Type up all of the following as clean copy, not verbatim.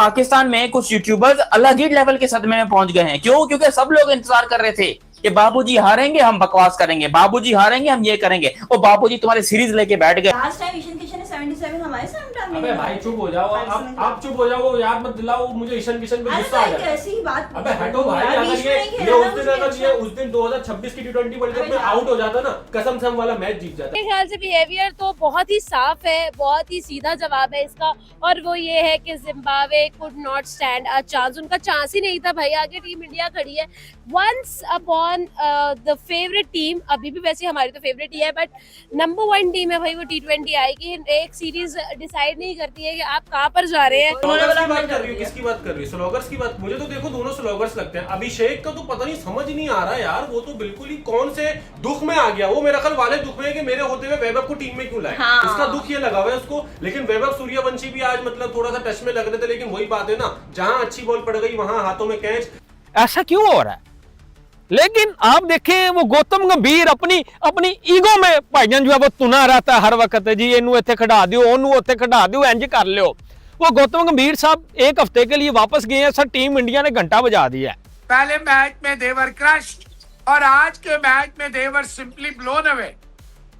पाकिस्तान में कुछ यूट्यूबर्स अलग ही लेवल के सदमे में पहुंच गए हैं। क्यों? क्योंकि सब लोग इंतजार कर रहे थे कि बाबूजी हारेंगे हम बकवास करेंगे, बाबूजी हारेंगे हम ये करेंगे। और बाबूजी तुम्हारे सीरीज लेके बैठ गए। लास्ट टाइम ईशान किशन ने 77 हमारे साथ में। अबे भाई चुप हो जाओ, आप चुप हो जाओ, याद मत दिलाओ मुझे ईशान किशन पे गुस्सा आ जाता है। ऐसी ही बात। अबे हटो भाई, अगर ये उस दिन 2026 की T20 वर्ल्ड कप में आउट हो जाता ना, कसम से हम वाला मैच जीत जाता। मेरे ख्याल से बिहेवियर तो बहुत ही साफ है, बहुत ही सीधा जवाब है इसका, और वो ये है कि Zimbabwe could not stand a chance. उनका चांस ही नहीं था भाई, आगे टीम इंडिया खड़ी है। Once upon the favourite team, अभी भी वैसे हमारी तो फेवरेट ही है, बट नंबर 1 टीम है भाई वो T20 आएगी। एक सीरीज डिसाइड नहीं करती है कि आप कहाँ पर जा रहे हैं। किसकी बात कर रही है? स्लोगर्स की बात। मुझे तो देखो दोनों स्लोगर्स लगते हैं। अभिषेक का तो पता नहीं, समझ नहीं आ रहा यार, वो तो बिल्कुल ही कौन से दुख में आ गया। वो मेरा ख्याल वाले दुख में है कि मेरे होते हुए वैभव को टीम में क्यों लाए। हाँ। इसका दुख ये लगा हुआ है उसको। लेकिन वैभव सूर्यवंशी भी आज मतलब थोड़ा सा टच में लग रहे थे, लेकिन वही बात है ना, जहां अच्छी बॉल पड़ गई वहां हाथों में कैच। ऐसा क्यों हो रहा है? लेकिन आप देखें वो गौतम गंभीर अपनी ईगो में भाईजान जो है वो तुना रहता है हर वक्त, जी इनू इत्थे खड़ा दियो, ओनू उत्थे खड़ा दियो, इंज कर लियो। वो गौतम गंभीर साहब एक हफ्ते के लिए वापस गए हैं। सर टीम इंडिया ने घंटा बजा दिया है। पहले मैच में देवर क्रश्ड और आज के मैच में देवर सिंपली ब्लोन अवे।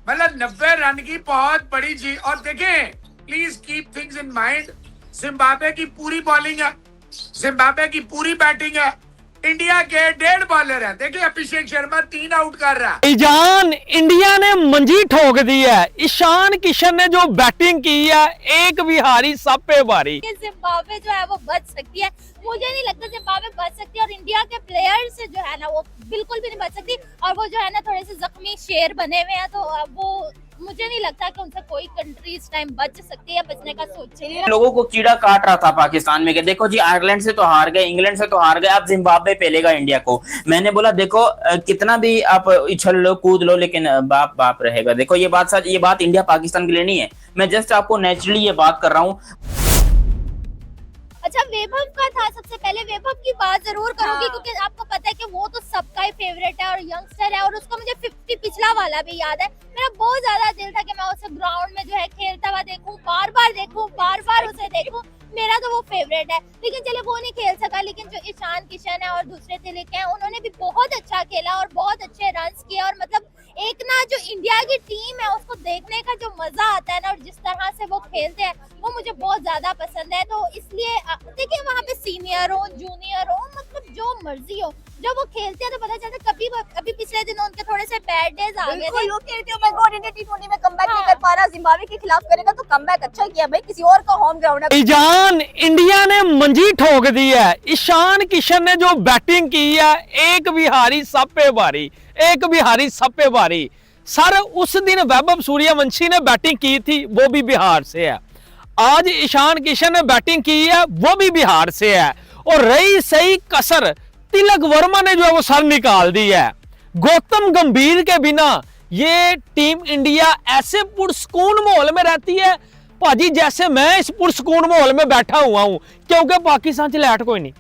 मतलब 90 रन की बहुत बड़ी जीत। और देखें, please keep things in mind, Zimbabwe की पूरी बॉलिंग है, जिम्बाब्वे की पूरी बैटिंग है, इंडिया के 1.5 बॉलर हैं। देखिए अभिषेक शर्मा 3 आउट कर रहा है। ईजान इंडिया ने मंजी ठोक दी है। ईशान किशन ने जो बैटिंग की है, एक भी हारी सब पे भारी। जिम्बाब्वे जो है वो बच सकती है, मुझे नहीं लगता जिम्बाब्वे बच सकती है, और इंडिया के प्लेयर्स से जो है ना वो बिल्कुल भी नहीं बच सकती। और वो जो है ना थोड़े से जख्मी शेर बने हुए हैं, तो वो मुझे नहीं लगता कि उनसे कोई कंट्री इस टाइम बच सकती है, बचने का सोचे। लोगों को कीड़ा काट रहा था पाकिस्तान में कि देखो जी आयरलैंड से तो हार गए, इंग्लैंड से तो हार गए, अब जिम्बाब्वे पेलेगा इंडिया को। मैंने बोला देखो कितना भी आप उछल लो कूद लो, लेकिन बाप बाप रहेगा। देखो ये बात सच, ये बात इंडिया पाकिस्तान के लिए नहीं है, मैं जस्ट आपको नेचुरली ये बात कर रहा हूँ। अच्छा वैभव का था, सबसे पहले वैभव की बात जरूर करूंगी। हाँ। क्योंकि आपको पता है कि वो तो सबका ही फेवरेट है और यंगस्टर है, और उसको मुझे 50 पिछला वाला भी याद है। मेरा बहुत ज्यादा दिल था कि मैं उसे ग्राउंड में जो है खेलता हुआ देखूं, बार बार उसे देखूं। मेरा तो वो फेवरेट है, लेकिन चले वो नहीं खेल सका। लेकिन जो ईशान किशन है और दूसरे तिलक हैं, उन्होंने भी बहुत अच्छा खेला और बहुत अच्छे रन किए। और मतलब एक ना जो इंडिया की टीम है उसको देखने का जो मजा आता है ना, और जिस तरह से वो खेलते हैं वो मुझे बहुत ज्यादा पसंद है। तो इसलिए देखिए वहाँ पे सीनियर हो जूनियर हो, मतलब जो मर्जी हो, जब वो खेलते हैं तो पता चलता है। अभी पिछले दिनों उनके थोड़े से बैड डेज आ गए थे। लोग कहते हैं मैं गॉड इंडिया T20 में कमबैक नहीं कर पा रहा, जिम्बाब्वे के खिलाफ करेगा तो कमबैक अच्छा किया भाई, किसी और का होम ग्राउंड है। ईजान इंडिया ने मंजी ठोक दी है। ईशान किशन ने जो बैटिंग की है, एक भी हारी सब पे भारी, एक भी हारी सब पे भारी। सर उस दिन वैभव सूर्यवंशी ने बैटिंग की थी, वो भी बिहार से है। आज ईशान किशन ने बैटिंग की है, वो भी बिहार से है। और रही सही कसर, तिलक वर्मा ने जो है वो सर निकाल दी है। गौतम गंभीर के बिना ये टीम इंडिया ऐसे पुरस्कून माहौल में रहती है भाजी, जैसे मैं इस पुरस्कून माहौल में बैठा हुआ हूं, क्योंकि पाकिस्तान से लैट कोई नहीं।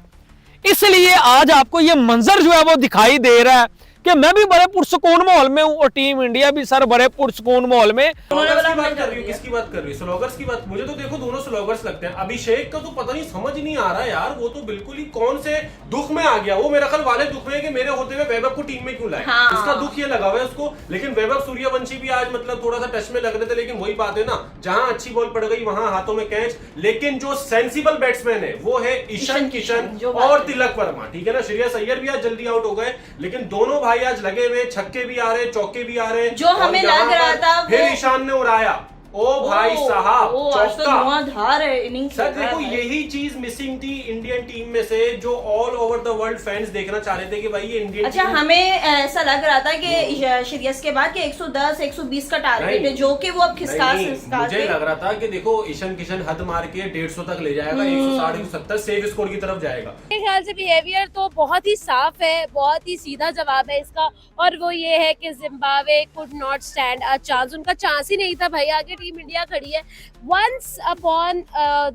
इसलिए आज आपको ये मंजर जो है वो दिखाई दे रहा है कि मैं भी बड़े पुरस्कून माहौल में हूं और टीम इंडिया भी सर बड़े पुरस्कून माहौल में। किसकी बात कर रही है? स्लोगर्स की बात। मुझे तो देखो दोनों स्लोगर्स लगते हैं। अभिषेक का तो पता नहीं, समझ नहीं आ रहा यार, वो तो बिल्कुल ही कौन से दुख में आ गया। वो मेरा ख्याल वाले दुख में है कि मेरे होते हुए वैभव को टीम में क्यों लाए। हाँ। इसका दुख ये लगा हुआ है उसको। लेकिन वैभव सूर्यवंशी भी आज मतलब थोड़ा सा टच में लग रहे थे, लेकिन वही बात है ना, जहां अच्छी बॉल पड़ गई वहां हाथों में कैच। लेकिन जो सेंसिबल बैट्समैन है वो है ईशान किशन और तिलक वर्मा, ठीक है ना। श्रेयस अय्यर भी आज जल्दी आउट हो गए, लेकिन दोनों भाई आज लगे हुए, छक्के भी आ रहे, चौके भी आ रहे। जो हमें लग रहा था फिर ईशान ने उड़ाया। ओ भाई साहब, धुआंधार इनिंग्स। सर देखो यही चीज मिसिंग थी इंडियन टीम में से, जो all over the world fans देखना चाह रहे थे कि भाई ये इंडियन अच्छा टीम। हमें ऐसा लग रहा था कि श्रेयस के बाद कि 110 120 का टारगेट है, जो कि वो अब खिसका मुझे लग रहा था कि देखो ईशान किशन हद मार के 150 तक ले जाएगा, 160 170 सेफ स्कोर की तरफ जाएगा। मेरे ख्याल से बिहेवियर तो बहुत ही साफ है, बहुत ही सीधा जवाब है इसका, और वो ये है कि Zimbabwe could not stand a chance. उनका चांस ही नहीं था भाई, आगे टीम इंडिया खड़ी है। Once upon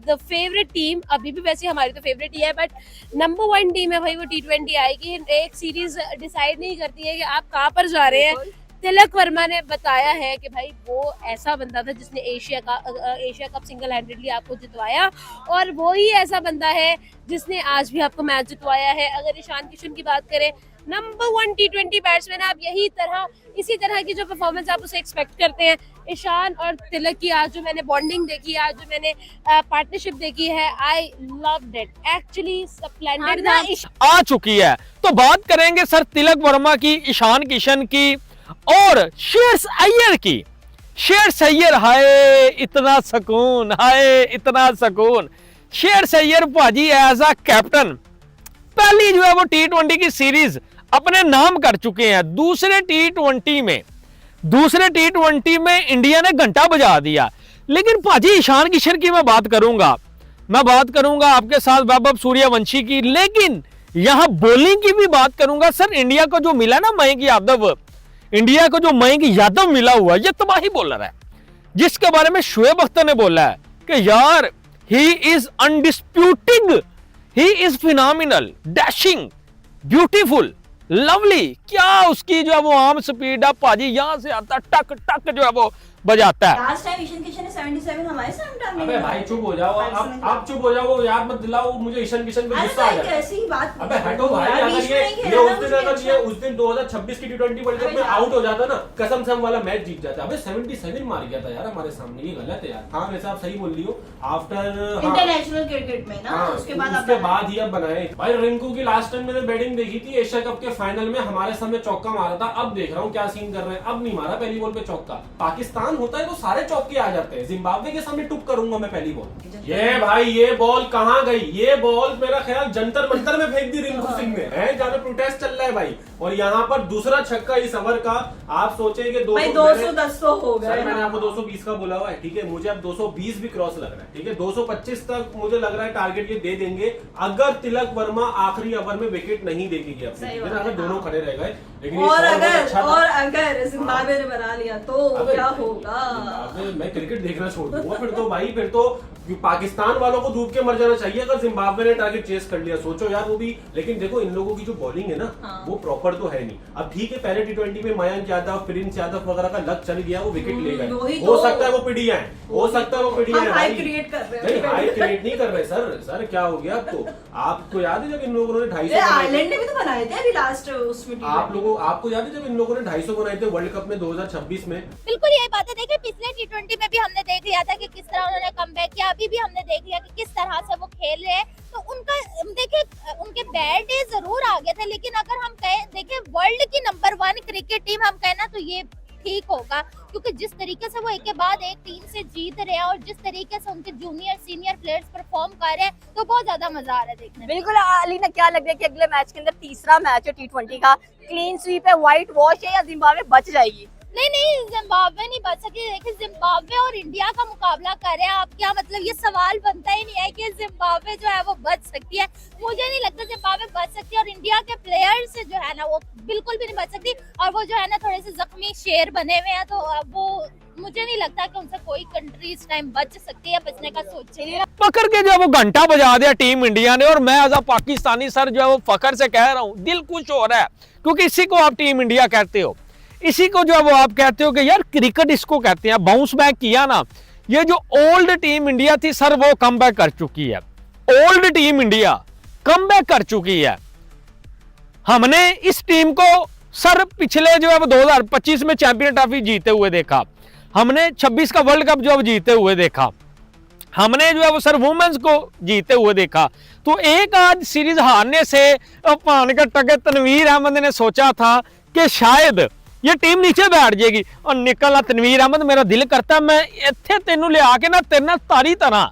the favourite team, अभी भी वैसे हमारी तो फेवरेट ही है, बट नंबर 1 टीम है भाई वो T20 आएगी। एक सीरीज डिसाइड नहीं करती है कि आप कहाँ पर जा रहे हैं। तिलक वर्मा ने बताया है कि भाई वो ऐसा बंदा था जिसने एशिया कप सिंगल हैंडेडली आपको जितवाया, और वो ही ऐसा बंदा है जिसने आज भी आपको मैच जितवाया है। अगर ईशान किशन की बात करें, नंबर 1 T20 बैट्समैन, आप इसी तरह की जो परफॉर्मेंस आप उसे एक्सपेक्ट करते हैं। ईशान और तिलक की आज जो मैंने बॉन्डिंग देखी, आज जो मैंने पार्टनरशिप देखी है, I loved it actually. Splendid था। आ चुकी है। तो बात करेंगे सर तिलक वर्मा की, ईशान किशन की और श्रेयस अय्यर की। श्रेयस अय्यर, हाय इतना सुकून, हाय इतना सुकून। श्रेयस अय्यर भाजी एज अ कैप्टन पहली जो है वो T20 की सीरीज अपने नाम कर चुके हैं। दूसरे T20 में इंडिया ने घंटा बजा दिया। लेकिन भाजी ईशान किशन की मैं बात करूंगा आपके साथ वैभव सूर्यवंशी की, लेकिन यहां बॉलिंग की भी बात करूंगा। सर इंडिया को जो मिला ना मयंक यादव मिला हुआ, ये तबाही बॉलर है, जिसके बारे में शोएब अख्तर ने बोला है कि यार he is undisputed, he is phenomenal, dashing, beautiful, lovely. क्या उसकी जो है वो आर्म स्पीड है भाजी, यहां से आता टक टक जो है वो बजाता है। लास्ट टाइम ईशान किशन ने 77 हमारे सामने टाइम अबे भाई चुप हो जाओ, आप चुप हो जाओ, याद मत दिलाओ मुझे ईशान किशन पे गुस्सा आ जाता है। ऐसी बात। अबे हटो भाई, अगर ये उस दिन 2026 की T20 वर्ल्ड कप में आउट हो जाता ना, कसम से हम वाला मैच जीत जाता। अबे 77 मार गया था यार हमारे सामने, ये गलत है यार। हाँ वैसे आप सही बोल रही हो, आफ्टर इंटरनेशनल क्रिकेट में ना, उसके बाद ही अब बनाए भाई। रिंकू की लास्ट टाइम मैंने बैटिंग देखी थी एशिया कप के फाइनल में, हमारे सामने चौका मारा था। अब देख रहा हूँ क्या सीन कर रहे हैं, अब नहीं मारा पहली बॉल पे चौका। पाकिस्तान होता है तो सारे चौके आ जाते हैं, जिम्बाब्वे के सामने टुक करूंगा मैं पहली बॉल। ये भाई ये बॉल कहाँ गई? ये बॉल मेरा ख्याल जंतर मंतर में फेंक दी रिंकू सिंह ने, है जहाँ पे प्रोटेस्ट चल रहा है भाई। और यहाँ पर दूसरा छक्का इस ओवर का, आप सोचेंगे 210 तो हो गए। मैंने आपको 220 का बोला हुआ है, ठीक है, मुझे अब 220 भी क्रॉस लग रहा है, ठीक है। 225 तक मुझे लग रहा है टारगेट ये दे देंगे, अगर तिलक वर्मा आखिरी ओवर में विकेट नहीं देगी अपनी, अगर दोनों खड़े रह गए। लेकिन और अगर जिम्बाब्वे ने बना लिया तो क्या होगा? मैं क्रिकेट देखना छोड़ दूंगा फिर तो भाई, फिर तो पाकिस्तान वालों को डूब के मर जाना चाहिए अगर जिम्बाब्वे ने टारगेट चेस कर लिया। सोचो यार वो भी, लेकिन देखो इन लोगों की जो बॉलिंग है ना, वो प्रॉपर तो है नहीं। अब ठीक है, पहले T20 में मयंक यादव, प्रिंस यादव वगैरह का लक चल गया, वो विकेट ले गए, हो सकता है वो पिडिया है, हो सकता है वो पिडिया है। हाई क्रिएट कर रहे हैं, हाई क्रिएट नहीं कर रहे सर क्या हो गया आपको? आपको याद है जब इन लोगों ने 250 आयरलैंड ने भी तो बनाए थे अभी लास्ट उसमें, आपको याद है जब इन लोगों ने 250 बनाए थे वर्ल्ड कप में 2026 में? बिल्कुल यही बात है। देखिए पिछले T20 में भी हमने देख लिया था कि किस तरह उन्होंने कमबैक किया, अभी भी हमने देख लिया कि किस तरह से वो खेल रहे हैं। तो उनका देखिए उनके बैड डे जरूर आ गए थे, लेकिन अगर हम कहें देखिए वर्ल्ड की नंबर 1 क्रिकेट टीम हम कहें ना तो ये ठीक होगा, क्योंकि जिस तरीके से वो एक के बाद एक टीम से जीत रहे हैं और जिस तरीके से उनके जूनियर सीनियर प्लेयर्स परफॉर्म कर रहे हैं, तो बहुत ज्यादा मजा आ रहा है देखने में। बिल्कुल। अलीना क्या लग रहा है कि अगले मैच के अंदर तीसरा मैच है T20 का, क्लीन स्वीप है, व्हाइट वॉश है, या जिम्बाब्वे बच जाएगी? नहीं जिम्बाब्वे नहीं बच सकती। देखिए जिम्बाब्वे और इंडिया का मुकाबला कर रहे हैं आप, क्या मतलब ये सवाल बनता ही नहीं है कि जिम्बाब्वे जो है वो बच सकती है। मुझे नहीं लगता जिम्बाब्वे बच सकती है, और इंडिया के प्लेयर्स जो है ना वो बिल्कुल भी नहीं बच सकती। और वो जो है ना थोड़े से जख्मी शेर बने हुए हैं, तो वो मुझे नहीं लगता कि उनसे कोई कंट्री इस टाइम बच सकती है, बचने का सोचे। पकड़ के जो वो घंटा बजा दिया टीम इंडिया ने, और मैं एज अ पाकिस्तानी सर जो है वो फखर से कह रहा हूँ, दिल खुश हो रहा है, क्योंकि इसी को आप टीम इंडिया कहते हो, इसी को जो है वो आप कहते हो कि यार क्रिकेट इसको कहते हैं। बाउंस बैक किया ना, ये जो ओल्ड टीम इंडिया थी सर वो कम बैक कर चुकी है, old team India come back कर चुकी है। हमने इस टीम को सर पिछले जो है वो 2025 में चैंपियन ट्रॉफी जीते हुए देखा, हमने 26 का वर्ल्ड कप जो है जीते हुए देखा, हमने जो है वो सर वुमेन्स को जीते हुए देखा। तो एक आज सीरीज हारने से पान का टके तनवीर अहमद ने सोचा था कि शायद ये टीम नीचे बैठ जाएगी, और निकला तनवीर अहमद, मेरा दिल करता मैं इत्थे तेनू ले आके ना तेरे नाल तारी तरह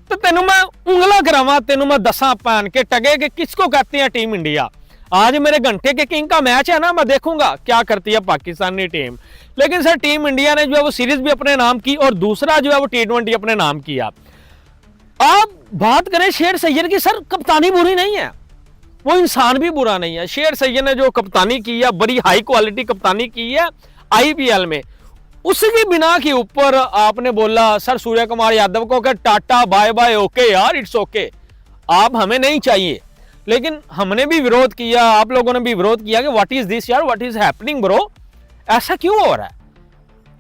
तो तेनू मैं उंगला करावां, तेनू मैं दसा पान के टगे कि किसको कहते हैं टीम इंडिया। आज मेरे घंटे के किंग का मैच है ना, मैं देखूंगा क्या करती है पाकिस्तानी टीम। लेकिन सर टीम इंडिया ने जो है वो सीरीज भी अपने नाम की, और दूसरा जो है वो T20 अपने नाम किया। आप बात करें श्रेयस अय्यर की, सर कप्तानी बुरी नहीं है, वो इंसान भी बुरा नहीं है। श्रेयस अय्यर ने जो कप्तानी की है, बड़ी हाई क्वालिटी कप्तानी की है IPL में, उसकी बिना के ऊपर आपने बोला सर सूर्य कुमार यादव को कि टाटा बाय बाय, ओके यार इट्स ओके, आप हमें नहीं चाहिए। लेकिन हमने भी विरोध किया, आप लोगों ने भी विरोध किया कि व्हाट इज दिस यार, व्हाट इज हैपनिंग ब्रो, ऐसा क्यों हो रहा है?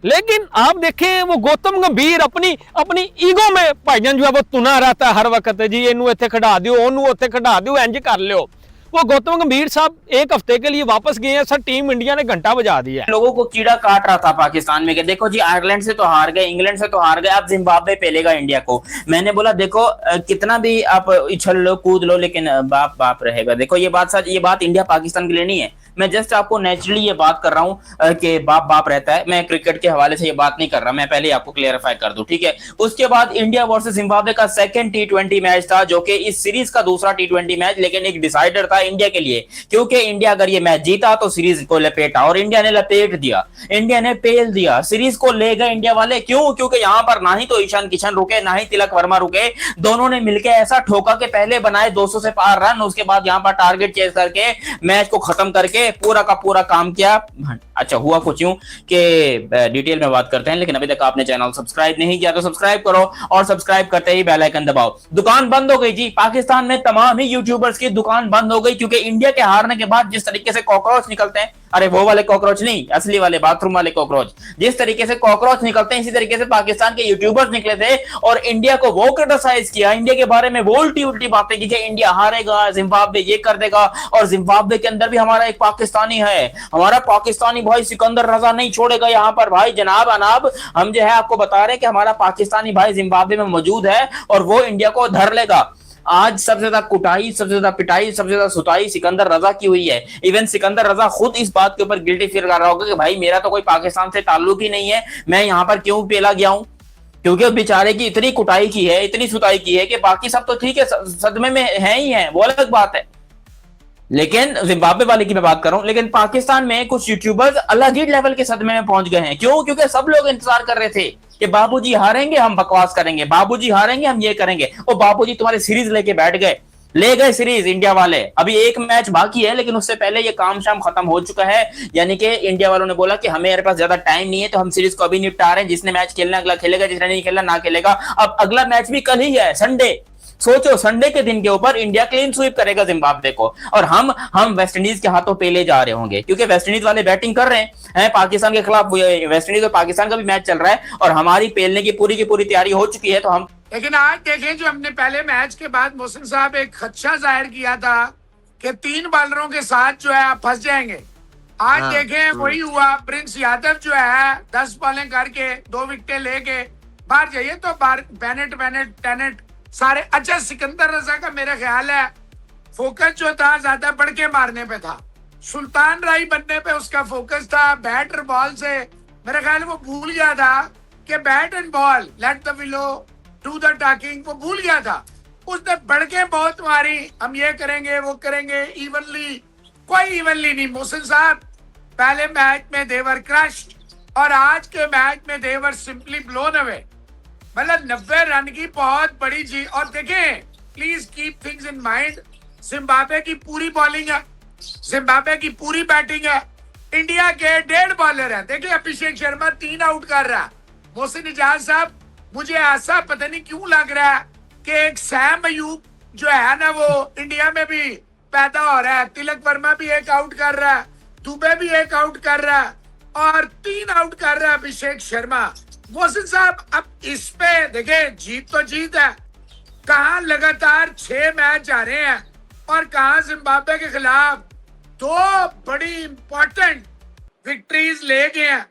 लेकिन आप देखें वो गौतम गंभीर अपनी अपनी ईगो में भाईजान जो है वो तुना रहता है हर वक्त जी, इनू इत्थे खड़ा दियो, ओनू उत्थे खड़ा दियो, इंज कर लियो। वो गौतम गंभीर साहब एक हफ्ते के लिए वापस गए हैं, सर टीम इंडिया ने घंटा बजा दिया है। लोगों को कीड़ा काट रहा था पाकिस्तान में कि देखो जी आयरलैंड से तो हार गए, इंग्लैंड से तो हार गए, अब जिम्बाब्वे पेलेगा इंडिया को। मैंने बोला देखो कितना भी आप उछल लो कूद लो लेकिन बाप बाप रहेगा। देखो ये बात सच, ये बात इंडिया पाकिस्तान के लिए नहीं है, मैं जस्ट आपको नेचुरली ये बात कर रहा हूं कि बाप बाप रहता है। मैं क्रिकेट के हवाले से ये बात नहीं कर रहा, मैं पहले आपको क्लियरिफाई कर दूं, ठीक है। उसके बाद इंडिया वर्सेस जिम्बाब्वे का सेकंड T20 मैच था, जो कि इस सीरीज का दूसरा T20 मैच, लेकिन एक डिसाइडर था इंडिया के लिए, क्योंकि इंडिया अगर ये मैच जीता तो सीरीज को लपेटा, और इंडिया ने लपेट दिया, इंडिया ने पेल दिया, सीरीज को ले गए इंडिया वाले। क्यों? क्योंकि यहां पर ना ही तो ईशान किशन रुके, ना ही तिलक वर्मा रुके, दोनों ने मिलकर ऐसा ठोका कि पहले बनाए 200 से पार रन, उसके बाद यहां पर टारगेट चेज करके मैच को खत्म करके पूरा का पूरा काम किया। अच्छा हुआ कुछ यूं कि डिटेल में बात करते हैं, लेकिन अभी तक आपने चैनल सब्सक्राइब नहीं किया तो सब्सक्राइब करो, और सब्सक्राइब करते ही बेल आइकन दबाओ। दुकान बंद हो गई जी, पाकिस्तान में तमाम ही यूट्यूबर्स की दुकान बंद हो गई, क्योंकि इंडिया के हारने के बाद जिस तरीके से कॉकरोच निकलते हैं, अरे वो वाले कॉकरोच नहीं, असली वाले बाथरूम वाले कॉकरोच, जिस तरीके से कॉकरोच निकलते हैं इसी तरीके से पाकिस्तान के यूट्यूबर्स निकले थे और इंडिया को वो क्रिटिसाइज किया, इंडिया के बारे में वो उल्टी उल्टी बातें की कि इंडिया हारेगा, जिम्बाब्वे ये कर देगा, और जिम्बाब्वे के अंदर भी हमारा एक पाकिस्तानी है, हमारा पाकिस्तानी भाई सिकंदर रजा नहीं छोड़ेगा यहाँ पर भाई जनाब अनाब। हम जो है आपको बता रहे हैं कि हमारा पाकिस्तानी भाई जिम्बाब्वे में मौजूद है और वो इंडिया को धर लेगा। आज सबसे ज्यादा कुटाई, सबसे ज्यादा पिटाई, सबसे ज्यादा सुताई सिकंदर रजा की हुई है। इवन सिकंदर रजा खुद इस बात के ऊपर गिल्टी फील कर रहा होगा कि भाई मेरा तो कोई पाकिस्तान से ताल्लुक ही नहीं है, मैं यहाँ पर क्यों पेला गया हूं, क्योंकि बेचारे की इतनी कुटाई की है, इतनी सुताई की है कि बाकी सब तो ठीक है, सदमे में है ही है, वो अलग बात है। लेकिन जिम्बाब्वे वाले की मैं बात कर रहा हूं, लेकिन पाकिस्तान में कुछ यूट्यूबर्स अलग ही लेवल के सदमे में पहुंच गए हैं। क्यों? क्योंकि सब लोग इंतजार कर रहे थे कि बाबूजी हारेंगे हम बकवास करेंगे, बाबूजी हारेंगे हम ये करेंगे। और बाबूजी तुम्हारे सीरीज लेके बैठ गए, ले गए सीरीज इंडिया वाले। अभी एक मैच बाकी है, लेकिन उससे पहले ये काम शाम खत्म हो चुका है। यानी कि इंडिया वालों ने बोला कि हमें पास ज्यादा टाइम नहीं है, तो हम सीरीज को अभी निपटा रहे हैं, जिसने मैच खेलना अगला खेलेगा, जिसने नहीं खेलना ना खेलेगा। अब अगला मैच भी कल ही है, संडे। सोचो संडे के दिन के ऊपर इंडिया क्लीन स्वीप करेगा जिम्बाब्वे को, और हम वेस्ट इंडीज के हाथों पेले जा रहे होंगे, क्योंकि वेस्ट इंडीज वाले बैटिंग कर रहे हैं पाकिस्तान के खिलाफ। वेस्ट इंडीज और पाकिस्तान का भी मैच चल रहा है और हमारी पेलने की पूरी तैयारी हो चुकी है। तो हम लेकिन आज देखें, जो हमने पहले मैच के बाद मोहसिन साहब एक खदशा जाहिर किया था कि 3 बॉलरों के साथ जो है आप फंस जाएंगे। आज देखें वही हुआ। प्रिंस यादव जो है 10 बॉलें करके 2 विकेटें लेके बाहर जाइए, तो बेनेट टेनेट सारे। अच्छा, सिकंदर रजा का मेरा ख्याल है फोकस जो था ज्यादा बढ़ के मारने पे था, सुल्तान राय बनने पे उसका फोकस था। बैट और बॉल से मेरा ख्याल वो भूल गया था कि bat and ball, let the willow do the talking, वो भूल गया था। उसने बढ़ के बहुत मारी, हम ये करेंगे वो करेंगे, इवनली कोई इवनली नहीं। मोहसिन साहब पहले मैच में देवर क्रश्ड और आज के मैच में देवर सिंपली ब्लोन अवे। मतलब 90 रन की बहुत बड़ी जीत। और देखें, please keep things in mind, Zimbabwe की पूरी बॉलिंग है, जिम्बाब्वे की पूरी बैटिंग है, इंडिया के 1.5 बॉलर है। देखिए अभिषेक शर्मा 3 आउट कर रहा है। मोहसिन इजाज साहब, मुझे ऐसा पता नहीं क्यों लग रहा है कि एक सैम अयूब जो है ना वो इंडिया में भी पैदा हो रहा है। तिलक वर्मा भी 1 आउट कर रहा है, दुबे भी 1 आउट कर रहा है, और 3 आउट कर रहा है अभिषेक शर्मा। मोहसिन साहब, अब इस पे देखे, जीत तो जीत है, कहां लगातार 6 मैच आ रहे हैं और कहां जिम्बाब्वे के खिलाफ 2 बड़ी इंपॉर्टेंट विक्ट्रीज ले गए हैं।